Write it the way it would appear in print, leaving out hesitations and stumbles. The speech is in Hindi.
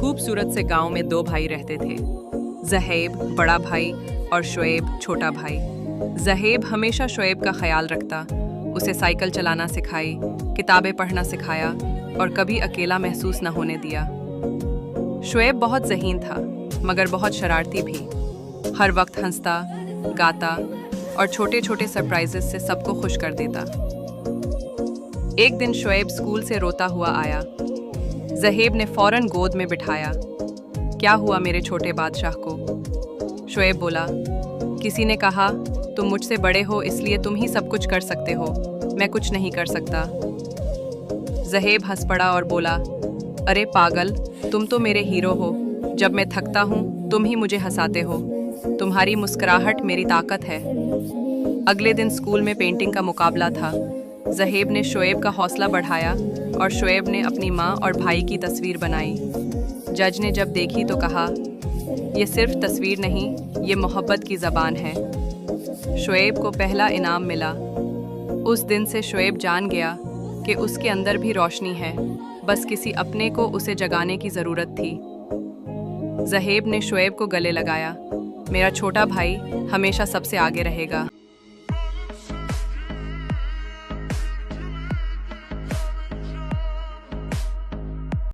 खूबसूरत से गांव में दो भाई रहते थे, ज़हेब बड़ा भाई और शुएब छोटा भाई। ज़हेब हमेशा शुएब का ख्याल रखता, उसे साइकिल चलाना सिखाई, किताबें पढ़ना सिखाया और कभी अकेला महसूस न होने दिया। शुएब बहुत ज़हीन था मगर बहुत शरारती भी। हर वक्त हंसता, गाता और छोटे छोटे सरप्राइजेस से सबको खुश कर देता। एक दिन शुएब स्कूल से रोता हुआ आया। ज़हेब ने फौरन गोद में बिठाया। क्या हुआ मेरे छोटे बादशाह को? शुएब बोला, किसी ने कहा तुम मुझसे बड़े हो इसलिए तुम ही सब कुछ कर सकते हो, मैं कुछ नहीं कर सकता। ज़हेब हंस पड़ा और बोला, अरे पागल, तुम तो मेरे हीरो हो। जब मैं थकता हूँ तुम ही मुझे हंसाते हो। तुम्हारी मुस्कुराहट मेरी ताकत है। अगले दिन स्कूल में पेंटिंग का मुकाबला था। ज़हेब ने शुएब का हौसला बढ़ाया और शुएब ने अपनी माँ और भाई की तस्वीर बनाई। जज ने जब देखी तो कहा, ये सिर्फ तस्वीर नहीं, ये मोहब्बत की ज़बान है। शुएब को पहला इनाम मिला। उस दिन से शुएब जान गया कि उसके अंदर भी रोशनी है, बस किसी अपने को उसे जगाने की ज़रूरत थी। ज़हेब ने शुएब को गले लगाया, मेरा छोटा भाई हमेशा सबसे आगे रहेगा।